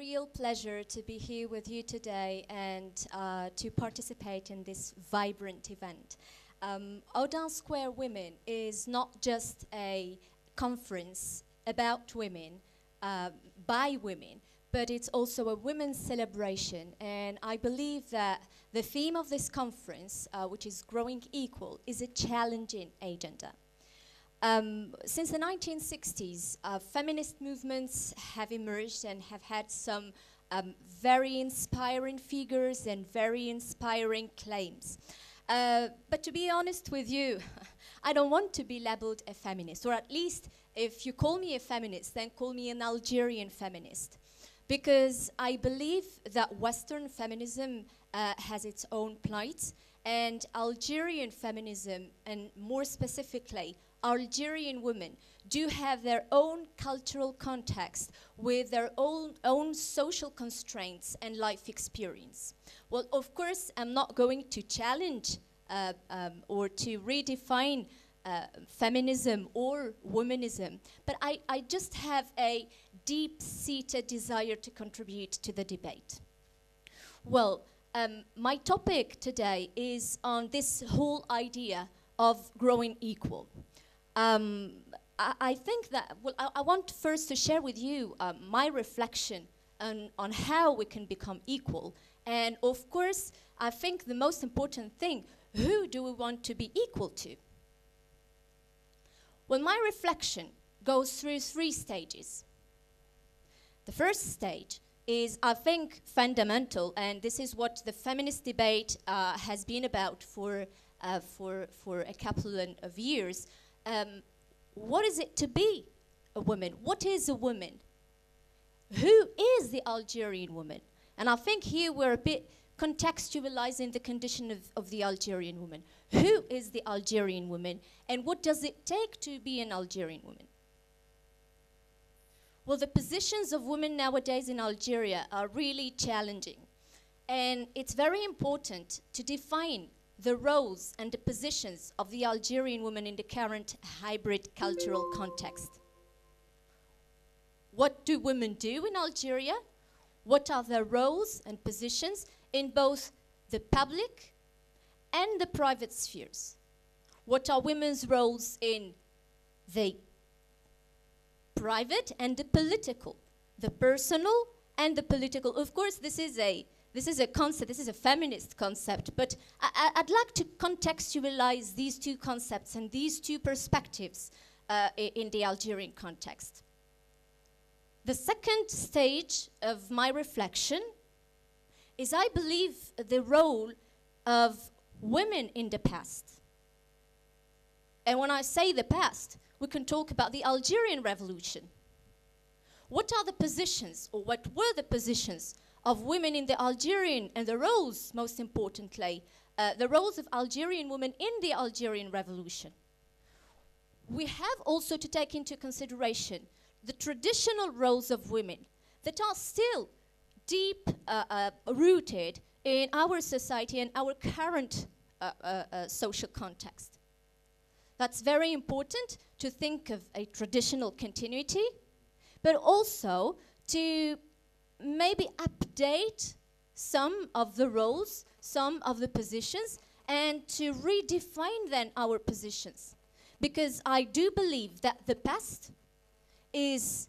real pleasure to be here with you today and to participate in this vibrant event. TEDxAudinSquareWomen is not just a conference about women, by women, but it's also a women's celebration. And I believe that the theme of this conference, which is growing equal, is a challenging agenda. Since the 1960s, feminist movements have emerged and have had some very inspiring figures and very inspiring claims. But to be honest with you, I don't want to be labeled a feminist, or at least if you call me a feminist, then call me an Algerian feminist. Because I believe that Western feminism has its own plight, and Algerian feminism, and more specifically, Algerian women do have their own cultural context with their own social constraints and life experience. Well, of course, I'm not going to challenge or to redefine feminism or womanism, but I just have a deep-seated desire to contribute to the debate. Well, my topic today is on this whole idea of growing equal. I think that, well, I want first to share with you my reflection on how we can become equal. And of course, I think the most important thing, who do we want to be equal to? Well, my reflection goes through 3 stages. The first stage is, I think, fundamental, and this is what the feminist debate has been about for a couple of years. What is it to be a woman? What is a woman? Who is the Algerian woman? And I think here we're a bit contextualizing the condition of the Algerian woman. Who is the Algerian woman? And what does it take to be an Algerian woman? Well, the positions of women nowadays in Algeria are really challenging. And it's very important to define the roles and the positions of the Algerian woman in the current hybrid cultural context. What do women do in Algeria? What are their roles and positions in both the public and the private spheres? What are women's roles in the private and the political, the personal and the political? Of course, this is a concept, this is a feminist concept, but I'd like to contextualize these 2 concepts and these 2 perspectives in the Algerian context. The second stage of my reflection is, I believe, the role of women in the past. And when I say the past, we can talk about the Algerian Revolution. What are the positions, or what were the positions of women in the Algerian, and the roles, most importantly, the roles of Algerian women in the Algerian Revolution? We have also to take into consideration the traditional roles of women that are still deep rooted in our society and our current social context. That's very important to think of a traditional continuity, but also to maybe update some of the roles, some of the positions, and to redefine then our positions. Because I do believe that the past is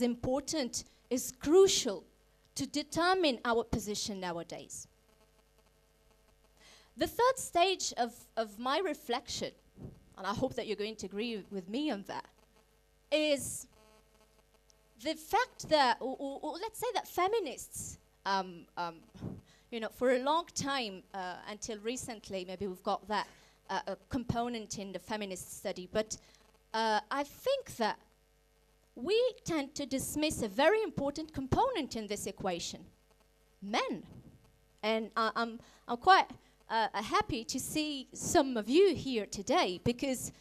important, is crucial to determine our position nowadays. The third stage of my reflection, and I hope that you're going to agree with me on that, is the fact that, or let's say that feminists, you know, for a long time, until recently, maybe we've got that component in the feminist study, but I think that we tend to dismiss a very important component in this equation, men. And I'm quite happy to see some of you here today, because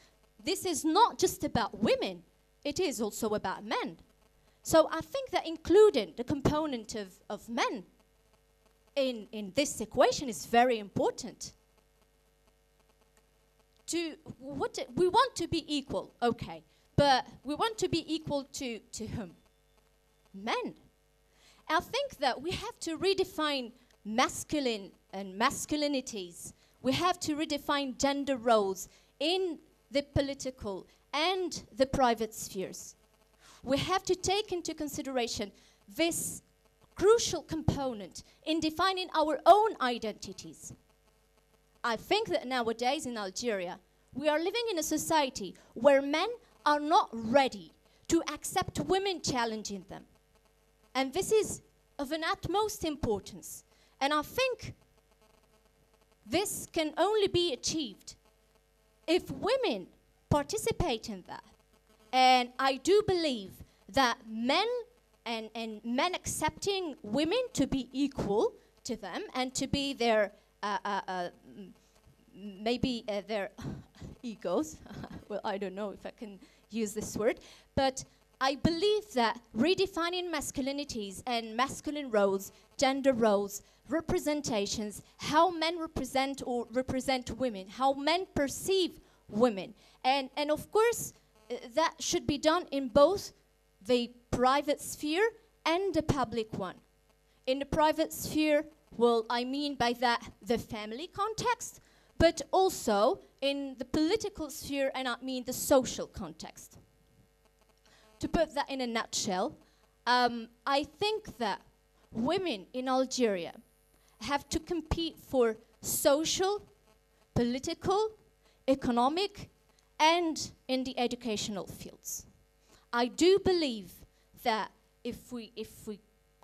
this is not just about women, it is also about men. So I think that including the component of men in this equation is very important. We want to be equal, okay, but we want to be equal to whom? Men. I think that we have to redefine masculine and masculinities. We have to redefine gender roles in the political and the private spheres. We have to take into consideration this crucial component in defining our own identities. I think that nowadays in Algeria, we are living in a society where men are not ready to accept women challenging them. And this is of an utmost importance. And I think this can only be achieved if women participate in that. And I do believe that men and men accepting women to be equal to them and to be their their egos. Well, I don't know if I can use this word, but I believe that redefining masculinities and masculine roles, gender roles, representations, how men represent or represent women, how men perceive women, and of course that should be done in both the private sphere and the public one. In the private sphere, well, I mean by that the family context, but also in the political sphere, and I mean the social context. To put that in a nutshell, I think that women in Algeria have to compete for social, political, economic, and in the educational fields. I do believe that if we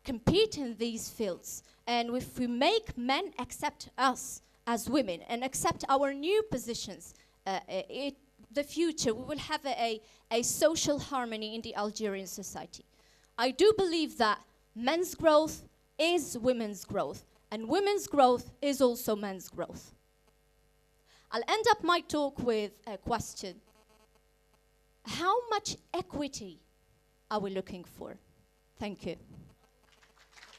compete in these fields and if we make men accept us as women and accept our new positions, the future, we will have a social harmony in the Algerian society. I do believe that men's growth is women's growth, and women's growth is also men's growth. I'll end up my talk with a question. How much equity are we looking for? Thank you.